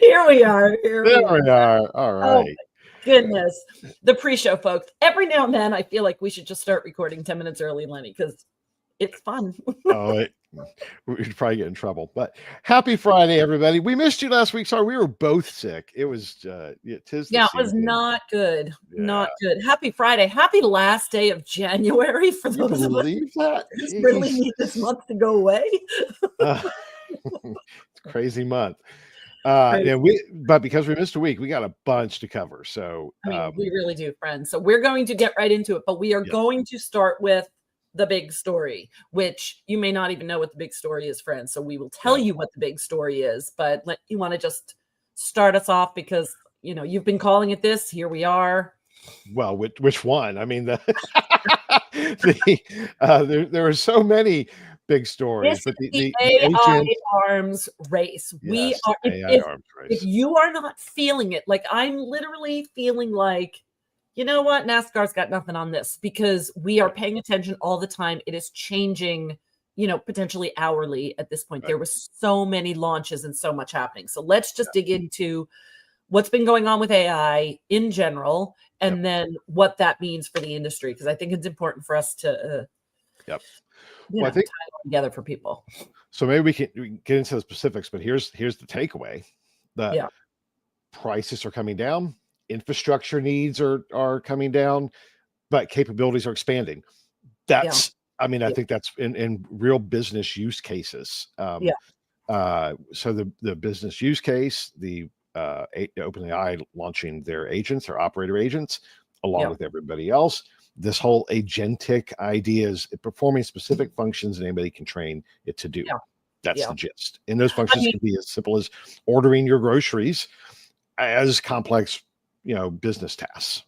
Here we are. There we are. All Oh, right. goodness. The pre-show, folks. Every now and then, I feel like we should just start recording 10 minutes early, Lenny, because it's fun. We'd probably get in trouble. But happy Friday, everybody. We missed you last week. Sorry, we were both sick. It was tis the Yeah, it was season. not good. Yeah. Not good. Happy Friday. Happy last day of January for Can you those of us believe that? who just really need this month to go away. It's a crazy month. Right. Yeah, but because we missed a week, we got a bunch to cover. So I mean, we really do, friends. So we're going to get right into it, but we are going to start with the big story, which you may not even know what the big story is, friends. So we will tell you what the big story is, but you want to just start us off because, you know, you've been calling it this. Here we are. Well, which one? I mean, there are so many big stories, This but is the AI arms race. Yes, We are. AI arms race. If you are not feeling it, like I'm literally feeling like, you know what, NASCAR's got nothing on this because we are paying attention all the time. It is changing, you know, potentially hourly at this point. There were so many launches and so much happening. So let's just dig into what's been going on with AI in general, and then what that means for the industry, because I think it's important for us to I think tie it all together for people. So maybe we can get into the specifics, but here's the takeaway: the prices are coming down, infrastructure needs are coming down, but capabilities are expanding. That's I mean, I think that's in real business use cases. So the business use case, the OpenAI launching their agents, their operator agents, along with everybody else. This whole agentic idea is performing specific functions and anybody can train it to do. That's the gist. And those functions can be as simple as ordering your groceries, as complex, business tasks.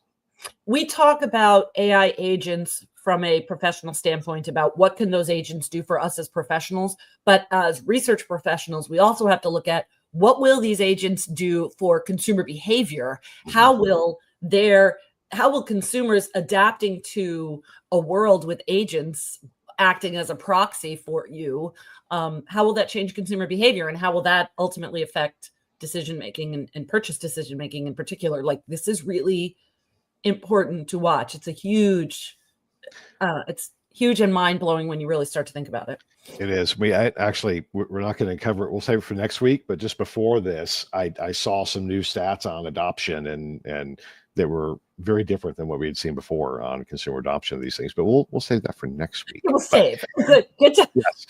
We talk about AI agents from a professional standpoint about what can those agents do for us as professionals. But as research professionals, we also have to look at what will these agents do for consumer behavior? How will consumers adapting to a world with agents acting as a proxy for you? How will that change consumer behavior? And how will that ultimately affect decision-making and purchase decision-making in particular? Like, this is really important to watch. It's huge and mind-blowing when you really start to think about it. It is. We're not going to cover it. We'll save it for next week. But just before this, I saw some new stats on adoption, and they were very different than what we had seen before on consumer adoption of these things. But we'll save that for next week. We'll save. Good. Yes.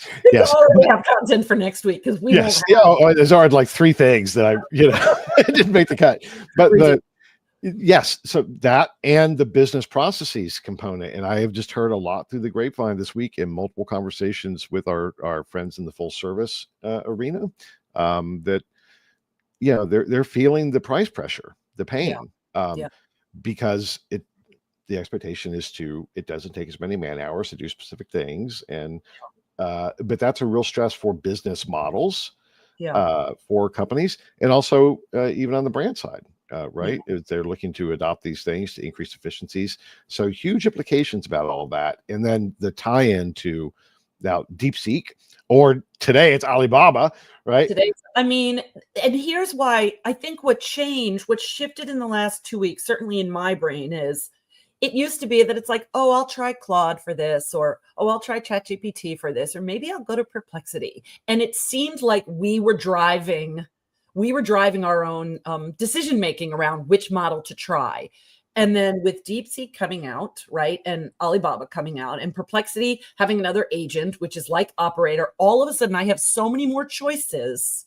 We have content for next week because we won't have there's already like 3 things that I didn't make the cut. But yes, so that and the business processes component. And I have just heard a lot through the grapevine this week in multiple conversations with our friends in the full service arena that, they're feeling the price pressure, the pain, because the expectation is it doesn't take as many man hours to do specific things. And, but that's a real stress for business models, for companies, and also even on the brand side. Right? They're looking to adopt these things to increase efficiencies. So huge implications about all of that. And then the tie-in to now DeepSeek, or today it's Alibaba, right? And here's why I think what shifted in the last 2 weeks, certainly in my brain, is it used to be that it's like, oh, I'll try Claude for this, or, oh, I'll try ChatGPT for this, or maybe I'll go to Perplexity. And it seemed like we were driving our own decision-making around which model to try. And then with DeepSeek coming out, right, and Alibaba coming out, and Perplexity having another agent, which is like Operator, all of a sudden I have so many more choices,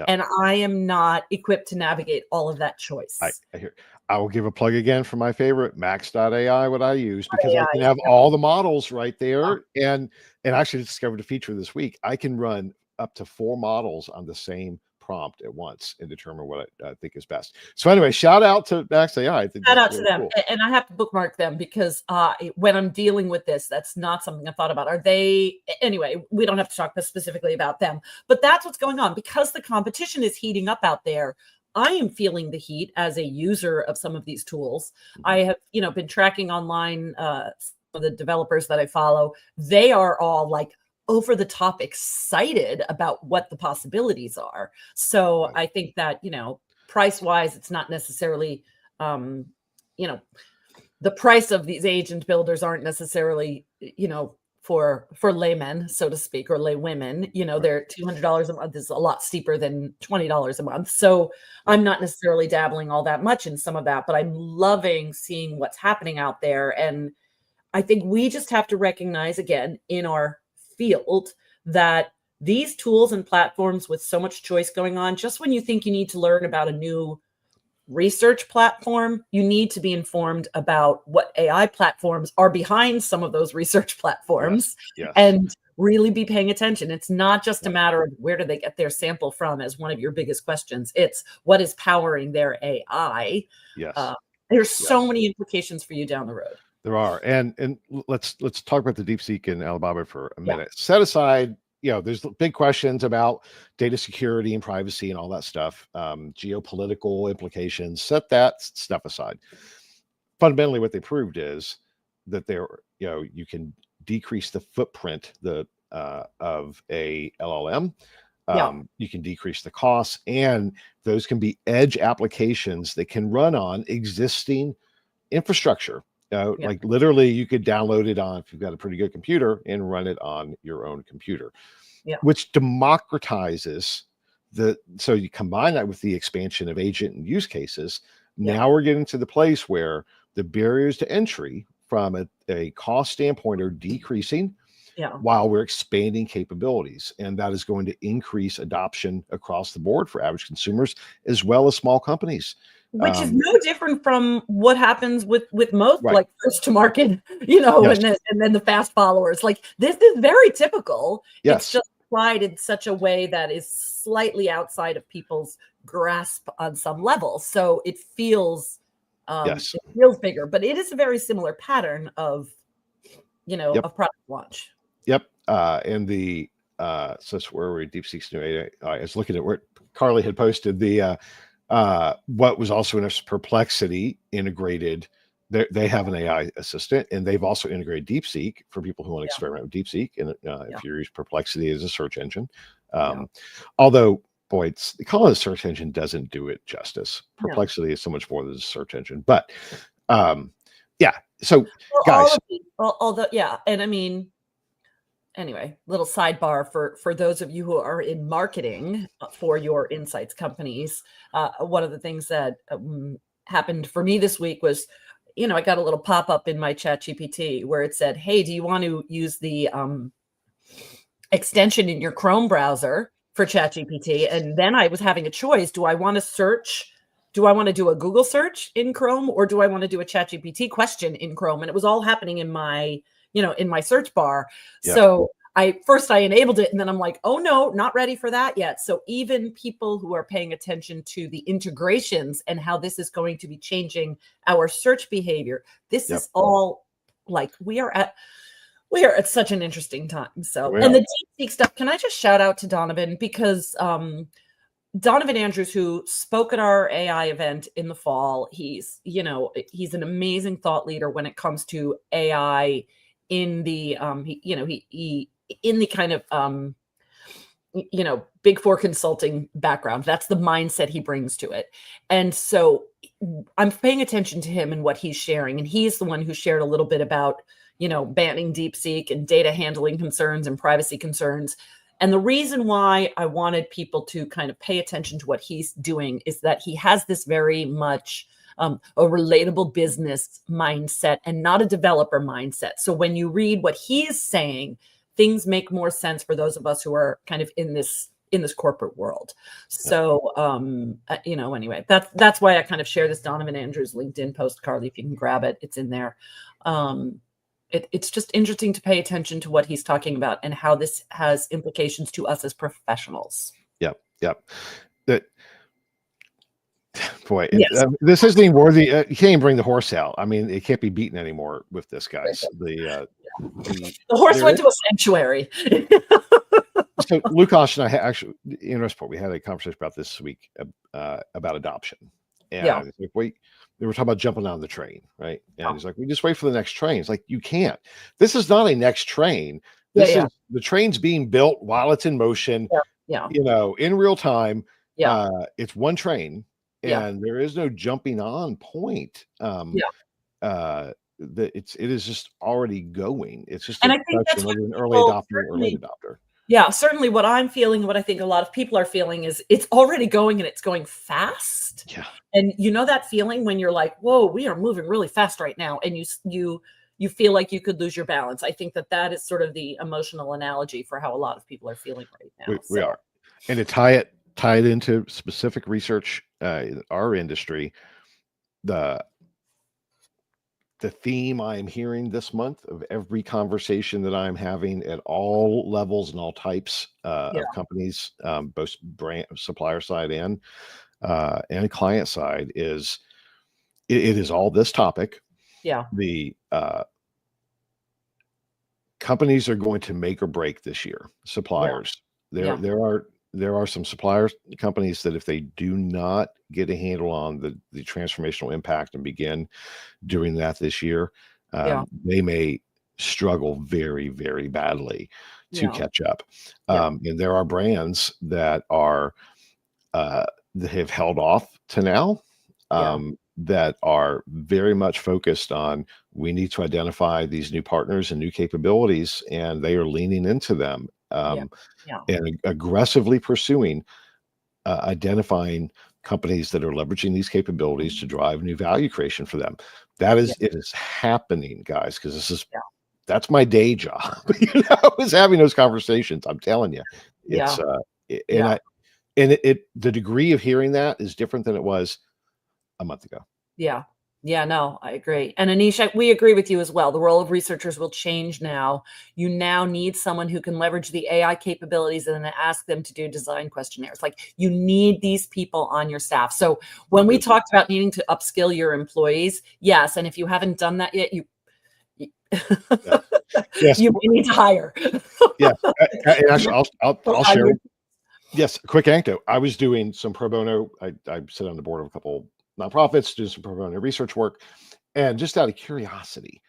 and I am not equipped to navigate all of that choice. I hear. I will give a plug again for my favorite, max.ai, what I use, because I can have all the models right there. And actually discovered a feature this week. I can run up to 4 models on the same prompt at once and determine what I think is best. So anyway, shout out to max.ai. Shout out to them. Cool. And I have to bookmark them because when I'm dealing with this, that's not something I thought about. Anyway, we don't have to talk specifically about them, but that's what's going on because the competition is heating up out there. I am feeling the heat as a user of some of these tools. I have, been tracking online some of the developers that I follow. They are all like, over the top excited about what the possibilities are. So Right. I think that, price wise, it's not necessarily, you know, the price of these agent builders aren't necessarily, for laymen, so to speak, or lay women. They're $200 a month is a lot steeper than $20 a month. So I'm not necessarily dabbling all that much in some of that, but I'm loving seeing what's happening out there. And I think we just have to recognize, again, in our field, that these tools and platforms with so much choice going on, just when you think you need to learn about a new research platform, you need to be informed about what AI platforms are behind some of those research platforms, Yes. and really be paying attention. It's not just a Right. matter of where do they get their sample from as one of your biggest questions. It's what is powering their AI. Yes. There's so many implications for you down the road. There are. And let's talk about the DeepSeek and Alibaba for a Yeah. minute. Set aside, there's big questions about data security and privacy and all that stuff, geopolitical implications. Set that stuff aside. Fundamentally, what they proved is that you can decrease the footprint of a LLM. Yeah. You can decrease the costs, and those can be edge applications that can run on existing infrastructure. Yeah. Like literally, you could download it on, if you've got a pretty good computer, and run it on your own computer, Yeah. which democratizes so you combine that with the expansion of agent and use cases. Now we're getting to the place where the barriers to entry from a cost standpoint are decreasing, while we're expanding capabilities. And that is going to increase adoption across the board for average consumers as well as small companies. Which is no different from what happens with most Right. like first to market, Yes. and then the fast followers. Like this is very typical. Yes. It's just applied in such a way that is slightly outside of people's grasp on some level. So it feels Yes. it feels bigger, but it is a very similar pattern of of product launch. Yep. And the so that's where we're DeepSeek's new AI. I was looking at where Carly had posted the what was also in a Perplexity integrated. They have an AI assistant, and they've also integrated DeepSeek for people who want to experiment with DeepSeek. And if you use Perplexity as a search engine, although boy, calling it a search engine doesn't do it justice. Perplexity is so much more than a search engine. But so guys, although and I mean, anyway, little sidebar for those of you who are in marketing for your insights companies. One of the things that happened for me this week was, I got a little pop-up in my ChatGPT where it said, hey, do you want to use the extension in your Chrome browser for ChatGPT? And then I was having a choice. Do I want to search? Do I want to do a Google search in Chrome, or do I want to do a ChatGPT question in Chrome? And it was all happening in my in my search bar. So I enabled it, and then I'm like, oh no, not ready for that yet. So even people who are paying attention to the integrations and how this is going to be changing our search behavior, this is all like we are at such an interesting time. So, and the DeepSeek stuff, can I just shout out to Donovan, because Donovan Andrews, who spoke at our AI event in the fall, he's an amazing thought leader when it comes to AI in the he in the kind of Big Four consulting background. That's the mindset he brings to it. And so I'm paying attention to him and what he's sharing. And he's the one who shared a little bit about, banning DeepSeek and data handling concerns and privacy concerns. And the reason why I wanted people to kind of pay attention to what he's doing is that he has this very much a relatable business mindset and not a developer mindset. So when you read what he's saying, things make more sense for those of us who are kind of in this corporate world. So, anyway, that's why I kind of share this Donovan Andrews LinkedIn post, Carly, if you can grab it, it's in there. It's just interesting to pay attention to what he's talking about and how this has implications to us as professionals. Yep. Boy, this isn't even worthy. You can't even bring the horse out. I mean, it can't be beaten anymore with this, guys. The horse went to a sanctuary. So Lukash and I actually, in our sport, we had a conversation about this week about adoption. And we were talking about jumping on the train, right? And he's like, we just wait for the next train. It's like, you can't. This is not a next train. This is the train's being built while it's in motion, in real time. It's one train, and there is no jumping on point. It is just already going. It's just and a I think that's question what whether an early adopter or late adopter. Yeah, certainly what I'm feeling, what I think a lot of people are feeling is it's already going and it's going fast. Yeah. And you know that feeling when you're like, whoa, we are moving really fast right now. And you feel like you could lose your balance. I think that is sort of the emotional analogy for how a lot of people are feeling right now. We are. And to tie it into specific research in our industry, the theme I am hearing this month of every conversation that I'm having at all levels and all types of companies, both brand supplier side and client side, is it is all this topic. The companies are going to make or break this year. Suppliers, there are some suppliers companies that if they do not get a handle on the transformational impact and begin doing that this year, they may struggle very, very badly to catch up. And there are brands that are that have held off to now, that are very much focused on, we need to identify these new partners and new capabilities, and they are leaning into them and aggressively pursuing identifying companies that are leveraging these capabilities to drive new value creation for them. That is, it is happening, guys, because this is that's my day job. Is having those conversations. I'm telling you, it's the degree of hearing that is different than it was a month ago. Yeah, no, I agree. And Anish, we agree with you as well. The role of researchers will change now. You now need someone who can leverage the AI capabilities and then ask them to do design questionnaires. Like, you need these people on your staff. So when we talked about needing to upskill your employees, yes. And if you haven't done that yet, you may need to hire. Actually, I'll share. Yes, a quick anecdote. I was doing some pro bono. I sit on the board of a couple nonprofits, do some pro bono research work, and just out of curiosity,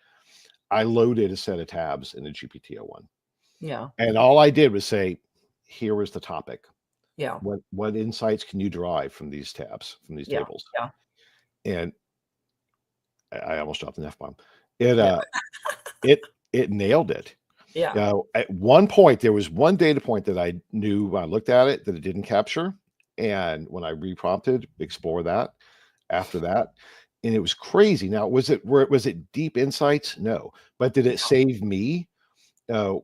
I loaded a set of tabs in the GPT-01. And all I did was say, here was the topic. What insights can you derive from these tabs, from these tables? And I almost dropped an F-bomb. It nailed it. At one point, there was one data point that I knew when I looked at it that it didn't capture. And when I reprompted, explore that after that. And it was crazy. Now, was it deep insights? No. But did it save me an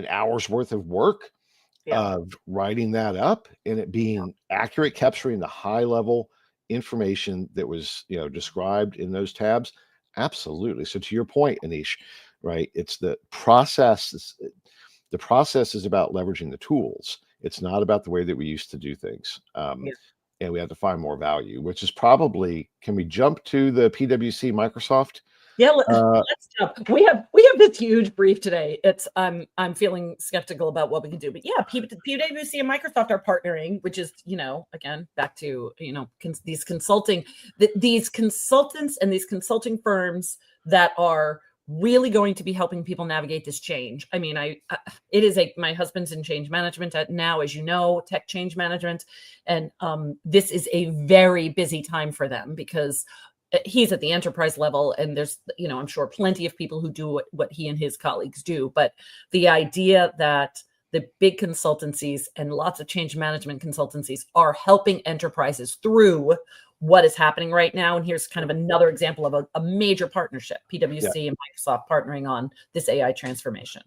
hour's worth of work of writing that up and it being accurate, capturing the high level information that was, described in those tabs? Absolutely. So to your point, Anish, right? It's the process. The process is about leveraging the tools. It's not about the way that we used to do things. And we have to find more value, which is probably, can we jump to the PwC Microsoft? Let's jump. We have this huge brief today. It's I'm feeling skeptical about what we can do, but PwC and Microsoft are partnering, which is, again, back to, these consultants and these consulting firms that are really going to be helping people navigate this change. I mean, my husband's in change management now, as you know, tech change management. And this is a very busy time for them because he's at the enterprise level and there's, I'm sure plenty of people who do what he and his colleagues do. But the idea that the big consultancies and lots of change management consultancies are helping enterprises through what is happening right now. And here's kind of another example of a major partnership, PwC and Microsoft partnering on this AI transformation.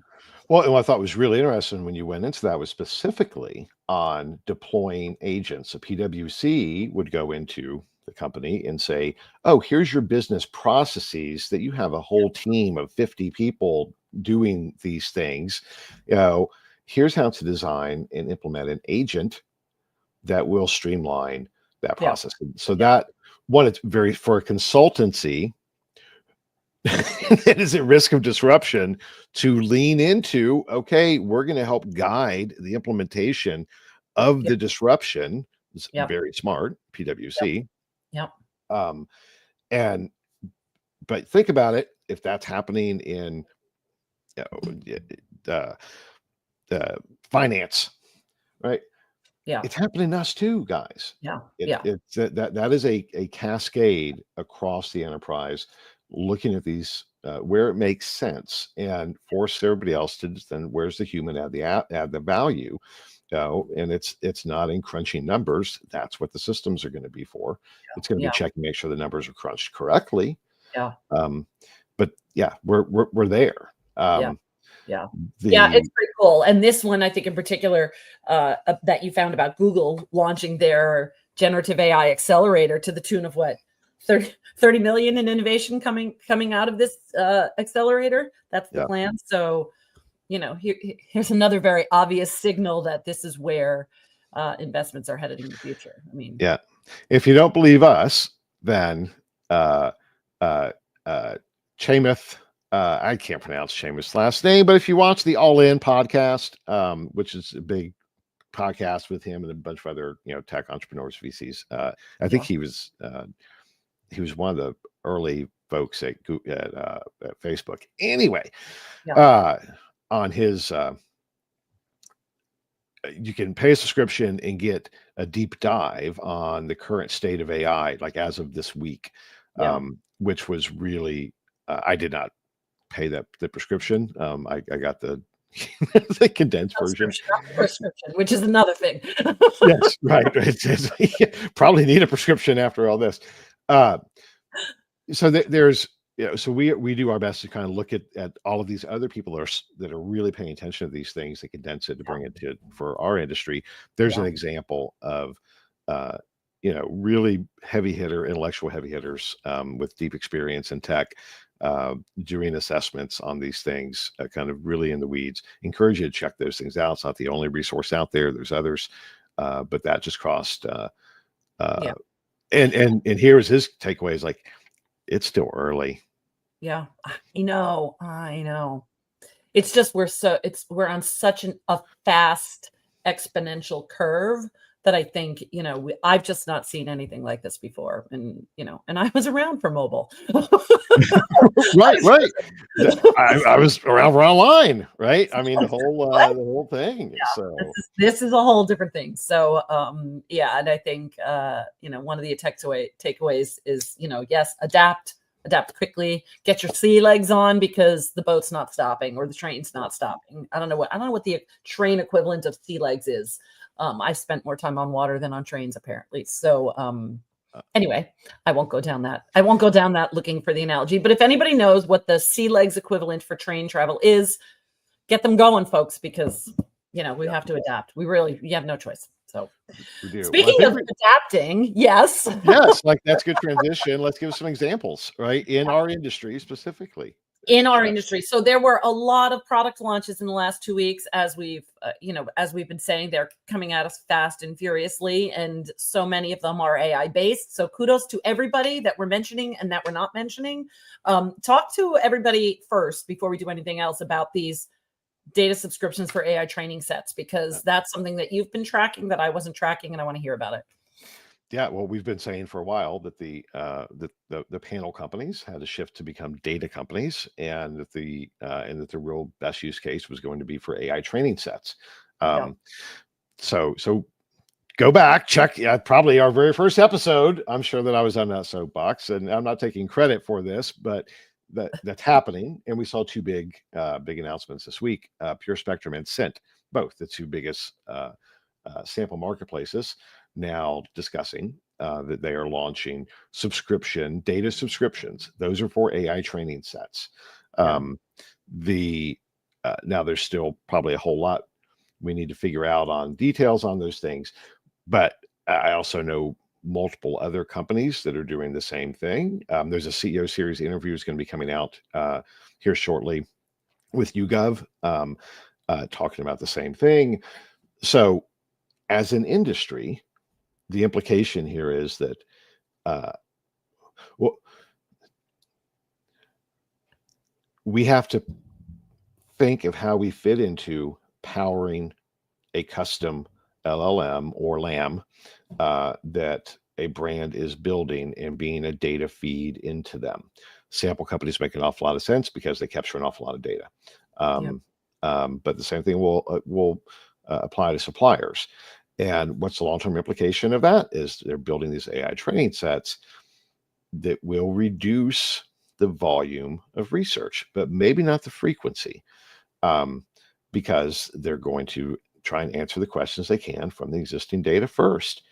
Well, and what I thought was really interesting when you went into that was specifically on deploying agents. So PwC would go into the company and say, oh, here's your business processes that you have a whole team of 50 people doing these things. Here's how to design and implement an agent that will streamline that process. So that one, it's very, for a consultancy that is at risk of disruption, to lean into, okay, we're going to help guide the implementation of the disruption. It's very smart, PwC. But think about it, if that's happening in finance, right? Yeah. It's happening to us too, guys. Yeah. It's that is a cascade across the enterprise, looking at these where it makes sense and force everybody else to then where's the human add the value. And it's not in crunching numbers. That's what the systems are going to be for. It's going to be checking, make sure the numbers are crunched correctly. Yeah. But yeah, we're there. Yeah. It's pretty cool. And this one, I think in particular, that you found about Google launching their generative AI accelerator to the tune of what, 30 million in innovation coming out of this accelerator. That's the plan. So, here's another very obvious signal that this is where investments are headed in the future. I mean, if you don't believe us, then Chamath, I can't pronounce Chamath's last name, but if you watch the All In podcast, which is a big podcast with him and a bunch of other tech entrepreneurs, VCs, I think he was one of the early folks at Facebook. Anyway, on his you can pay a subscription and get a deep dive on the current state of AI, like as of this week, which was really I did not pay the prescription. I got the the condensed version, prescription, which is another thing. Yes, right. Probably need a prescription after all this. So there's so we do our best to kind of look at all of these other people that are really paying attention to these things, that condense it to bring it to for our industry. There's an example of really intellectual heavy hitters with deep experience in tech doing assessments on these things, kind of really in the weeds. Encourage you to check those things out. It's not the only resource out there. There's others, but that just crossed. And here is his takeaway: is like, it's still early. Yeah, I know. It's just we're on such a fast exponential curve that I think, I've just not seen anything like this before. And, and I was around for mobile. Right. I was around for online, right? I mean, the whole thing. Yeah, so this is a whole different thing. So, and I think, one of the takeaways is, yes, adapt quickly, get your sea legs on, because the boat's not stopping or the train's not stopping. I don't know what the train equivalent of sea legs is. I've spent more time on water than on trains, apparently. So anyway, I won't go down that looking for the analogy. But if anybody knows what the sea legs equivalent for train travel is, get them going, folks, because we have to adapt. We have no choice. So speaking of adapting, yes, like that's good transition. Let's give some examples, right, in our industry specifically. Industry. So there were a lot of product launches in the last 2 weeks, as we've been saying. They're coming at us fast and furiously, and so many of them are AI based. So kudos to everybody that we're mentioning and that we're not mentioning. Talk to everybody first before we do anything else about these data subscriptions for AI training sets, because that's something that you've been tracking that I wasn't tracking, and I want to hear about it. Yeah, well, we've been saying for a while that the panel companies had to shift to become data companies, and that the real best use case was going to be for AI training sets. So go back, check probably our very first episode. I'm sure that I was on that soapbox, and I'm not taking credit for this, but that's happening. And we saw two big announcements this week: Pure Spectrum and Cint, both the two biggest sample marketplaces, now discussing that they are launching data subscriptions. Those are for AI training sets. Now there's still probably a whole lot we need to figure out on details on those things, but I also know multiple other companies that are doing the same thing. There's a CEO series interview is going to be coming out here shortly with YouGov, talking about the same thing. So as an industry, the implication here is that we have to think of how we fit into powering a custom LLM or LAM that a brand is building and being a data feed into them. Sample companies make an awful lot of sense because they capture an awful lot of data. but the same thing will apply to suppliers. And what's the long-term implication of that is they're building these AI training sets that will reduce the volume of research, but maybe not the frequency, because they're going to try and answer the questions they can from the existing data first.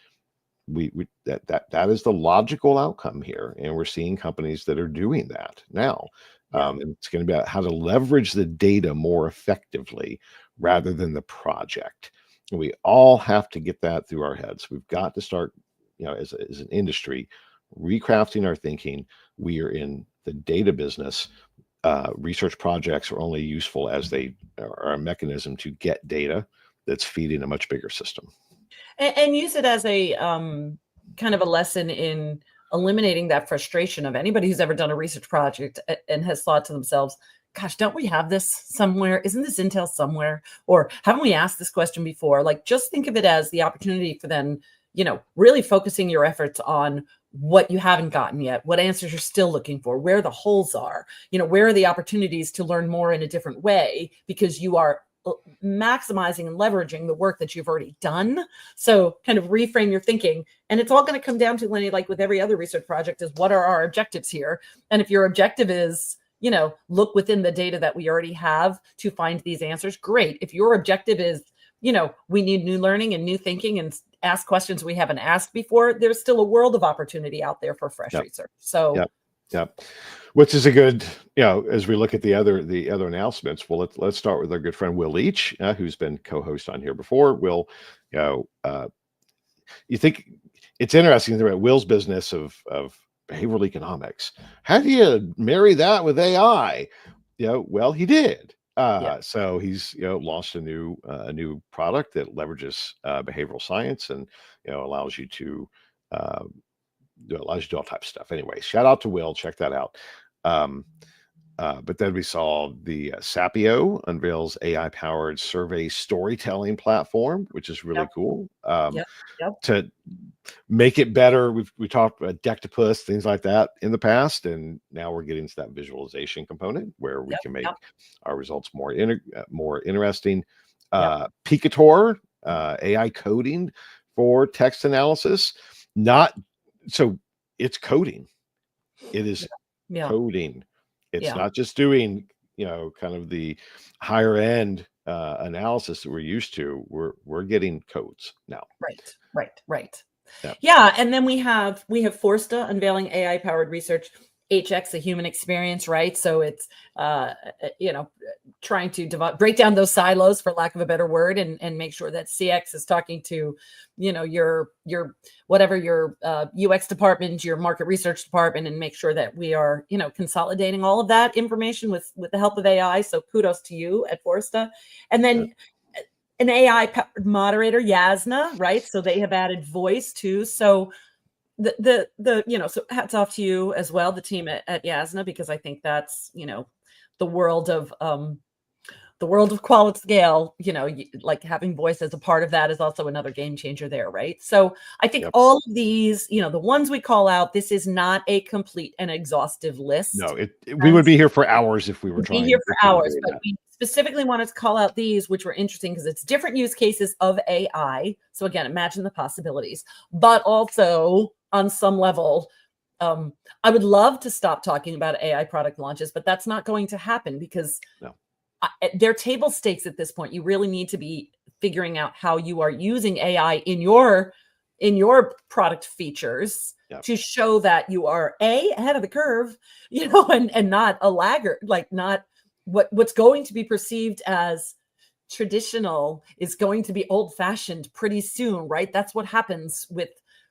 That is the logical outcome here, and we're seeing companies that are doing that now. And it's going to be about how to leverage the data more effectively rather than the project. And we all have to get that through our heads. We've got to start, as an industry, recrafting our thinking. We are in the data business. Research projects are only useful as they are a mechanism to get data that's feeding a much bigger system. And use it as a kind of a lesson in eliminating that frustration of anybody who's ever done a research project and has thought to themselves, gosh, don't we have this somewhere? Isn't this intel somewhere? Or haven't we asked this question before? Like, just think of it as the opportunity for then, really focusing your efforts on what you haven't gotten yet, what answers you're still looking for, where the holes are, where are the opportunities to learn more in a different way, because you are maximizing and leveraging the work that you've already done. So kind of reframe your thinking. And it's all going to come down to, Lenny, like with every other research project, is what are our objectives here? And if your objective is, look within the data that we already have to find these answers, great. If your objective is, we need new learning and new thinking and ask questions we haven't asked before, there's still a world of opportunity out there for fresh research. So which is a good, as we look at the other announcements. Well, let's start with our good friend Will Leach, who's been co-host on here before. Will, you think it's interesting about Will's business of behavioral economics. How do you marry that with AI? Well, he did. So he's launched a new product that leverages behavioral science and allows you to do all types of stuff. Anyway, shout out to Will. Check that out. But then we saw the Sapio unveils AI-powered survey storytelling platform, which is really cool. To make it better, we talked about Dectopus, things like that in the past, and now we're getting to that visualization component where we can make our results more interesting. Picator, AI coding for text analysis. So it's coding. It is coding. It's not just doing, kind of the higher end analysis that we're used to. We're getting codes now. Right. Yeah. And then we have Forsta unveiling AI powered research, HX, the human experience, right? So it's, trying to break down those silos, for lack of a better word, and make sure that CX is talking to, your whatever your UX department, your market research department, and make sure that we are, consolidating all of that information with the help of AI. So kudos to you at Forsta. And then an AI moderator, Yasna, right? So they have added voice too. So so hats off to you as well, the team at Yasna, because I think that's, the world of quality scale, like having voice as a part of that is also another game changer there, right? So I think all of these, the ones we call out, this is not a complete and exhaustive list. No, we would be here for hours if we were trying. Be here for hours, but we specifically wanted to call out these, which were interesting because it's different use cases of AI. So again, imagine the possibilities, but also on some level, I would love to stop talking about AI product launches, but that's not going to happen because they're table stakes at this point. You really need to be figuring out how you are using AI in your product features to show that you are ahead of the curve, and not a laggard, like not what's going to be perceived as traditional is going to be old fashioned pretty soon, right? That's what happens with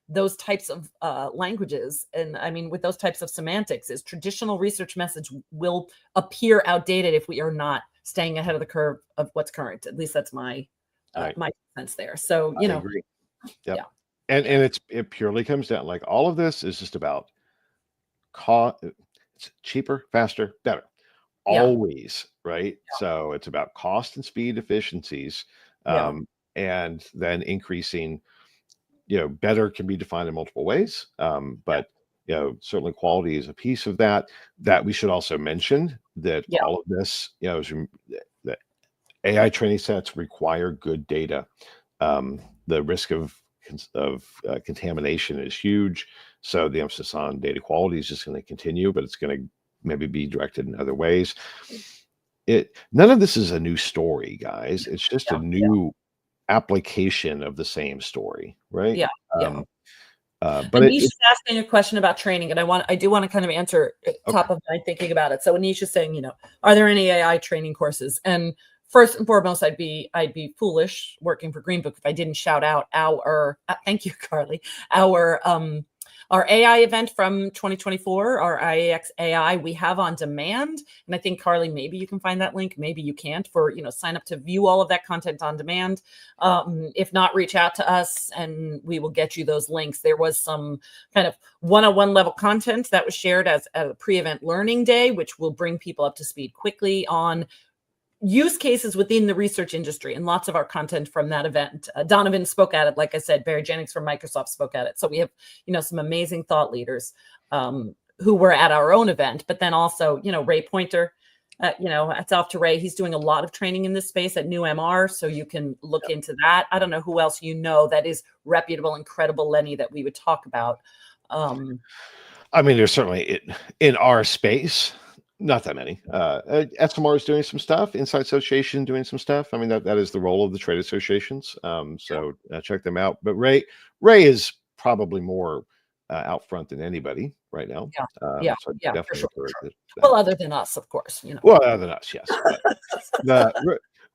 those types of languages. And I mean, with those types of semantics, is traditional research message will appear outdated if we are not staying ahead of the curve of what's current. At least that's my my sense there. So, I agree. And it purely comes down, like, all of this is just about cost. It's cheaper, faster, better. Always, right? So it's about cost and speed efficiencies, and then increasing. Better can be defined in multiple ways, but certainly quality is a piece of that. That we should also mention that all of this, that AI training sets require good data. The risk of contamination is huge. So the emphasis on data quality is just going to continue, but it's going to maybe be directed in other ways. None of this is a new story, guys. It's just a new application of the same story, right? Yeah. Yeah. But Anisha's asking a question about training, and I do want to kind of answer top of mind thinking about it. So Anisha's saying, are there any AI training courses? And first and foremost, I'd be foolish working for Greenbook if I didn't shout out our thank you, Carly, our AI event from 2024, our IAX AI, we have on demand. And I think, Carly, maybe you can find that link. Maybe you can't for, sign up to view all of that content on demand. If not, reach out to us and we will get you those links. There was some kind of one-on-one level content that was shared as a pre-event learning day, which will bring people up to speed quickly on use cases within the research industry, and lots of our content from that event. Donovan spoke at it. Like I said, Barry Jennings from Microsoft spoke at it. So we have, some amazing thought leaders who were at our own event, but then also, Ray Pointer, hats off to Ray. He's doing a lot of training in this space at New MR. So you can look into that. I don't know who else that is reputable and credible, Lenny, that we would talk about. I mean, there's certainly in our space, not that many. SMR is doing some stuff. Inside Association doing some stuff. I mean, that is the role of the trade associations. So check them out. But Ray is probably more out front than anybody right now. So definitely for sure. Well, other than us, of course. Well, other than us, yes.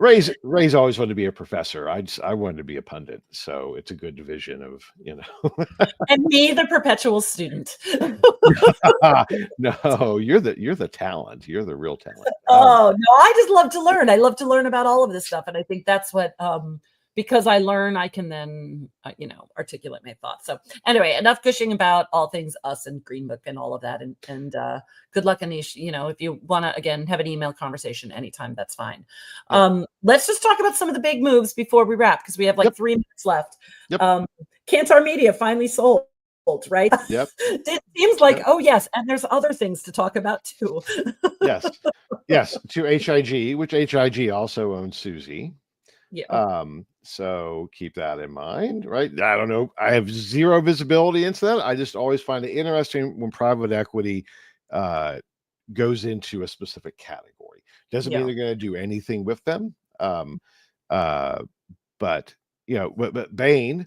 Ray's always wanted to be a professor. I wanted to be a pundit, so it's a good division of And me, the perpetual student. No, you're the talent. You're the real talent. Oh no, I just love to learn. I love to learn about all of this stuff, and I think that's what. Because I learn, I can then, articulate my thoughts. So anyway, enough gushing about all things us and Greenbook and all of that. And good luck, Anish. If you want to, again, have an email conversation anytime, that's fine. Let's just talk about some of the big moves before we wrap, because we have 3 minutes left. Kantar Media finally sold, right? Yep. It seems like, oh, yes. And there's other things to talk about, too. Yes. To HIG, which HIG also owns Suzy. Yeah. So keep that in mind, right? I don't know. I have zero visibility into that. I just always find it interesting when private equity goes into a specific category. Doesn't mean they're going to do anything with them. But Bain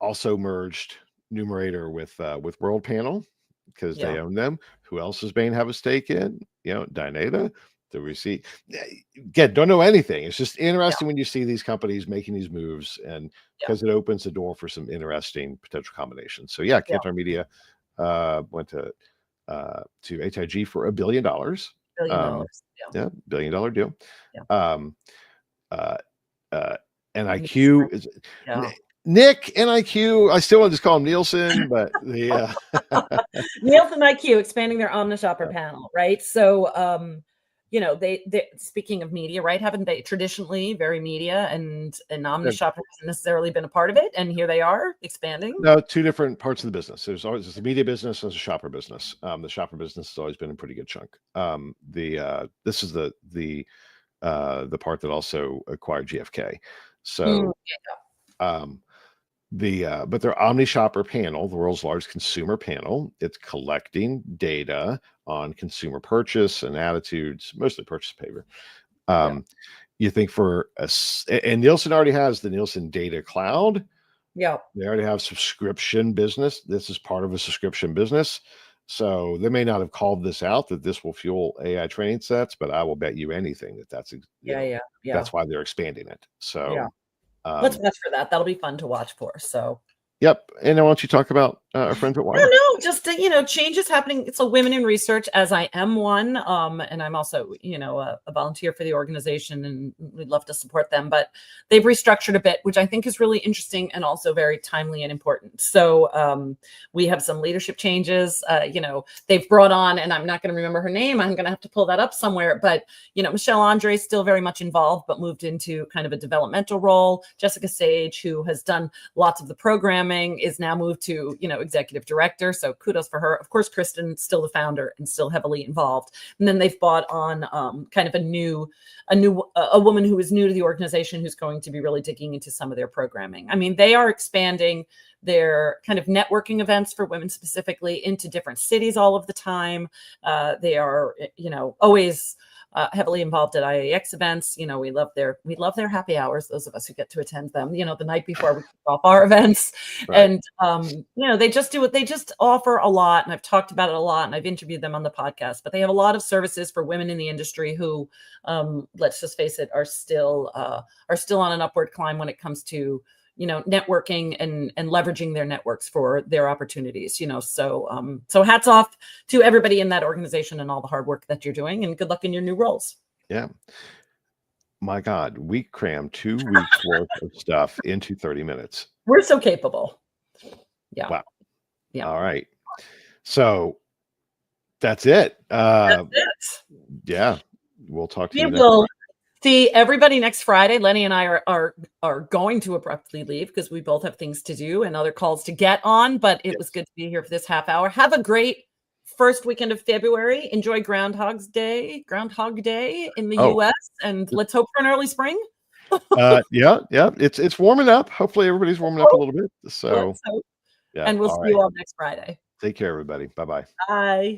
also merged Numerator with World Panel because they own them. Who else does Bain have a stake in? Dynata. The receipt. Again, don't know anything. It's just interesting when you see these companies making these moves, and because it opens the door for some interesting potential combinations. So Kantar Media went to HIG for $1 billion. $1 billion. $1 billion deal. NIQ is Nick NIQ. I still want to just call him Nielsen, but the Nielsen IQ expanding their OmniShopper panel, right? So they speaking of media, right? Haven't they traditionally very media and OmniShopper hasn't necessarily been a part of it, and here they are expanding. No, 2 different parts of the business. There's the media business and the shopper business. The shopper business has always been a pretty good chunk. This is the part that also acquired GfK. So but their OmniShopper panel, the world's largest consumer panel, it's collecting data on consumer purchase and attitudes, mostly purchase behavior. You think and Nielsen already has the Nielsen Data Cloud. Yeah. They already have subscription business. This is part of a subscription business. So they may not have called this out that this will fuel AI training sets, but I will bet you anything that's that's why they're expanding it. So let's watch for that. That'll be fun to watch for. So Yep. And why don't you talk about our friends at Wire? No, just changes happening. It's a women in research, as I am one, and I'm also a volunteer for the organization, and we'd love to support them. But they've restructured a bit, which I think is really interesting and also very timely and important. So we have some leadership changes. They've brought on, and I'm not going to remember her name. I'm going to have to pull that up somewhere. But Michelle Andre is still very much involved, but moved into kind of a developmental role. Jessica Sage, who has done lots of the programming, is now moved to executive director. So kudos for her. Of course, Kristen still the founder and still heavily involved. And then they've brought on kind of a woman who is new to the organization who's going to be really digging into some of their programming. I mean, they are expanding their kind of networking events for women specifically into different cities all of the time. They are, always heavily involved at IAX events. We love their happy hours. Those of us who get to attend them, the night before we kick off our events. Right. And, they just offer a lot. And I've talked about it a lot and I've interviewed them on the podcast, but they have a lot of services for women in the industry who, let's just face it, are still on an upward climb when it comes to, networking and leveraging their networks for their opportunities, so hats off to everybody in that organization and all the hard work that you're doing, and good luck in your new roles. Yeah. My God, we crammed 2 weeks worth of stuff into 30 minutes. We're so capable. Yeah. Wow. Yeah. All right. So that's it. Yeah. We'll talk to you next week. See everybody next Friday. Lenny and I are going to abruptly leave because we both have things to do and other calls to get on, but it was good to be here for this half hour. Have a great first weekend of February. Enjoy Groundhog Day in the US, and let's hope for an early spring. Yeah. It's warming up. Hopefully everybody's warming up a little bit. So yeah. And we'll see you all next Friday. Take care, everybody. Bye-bye. Bye.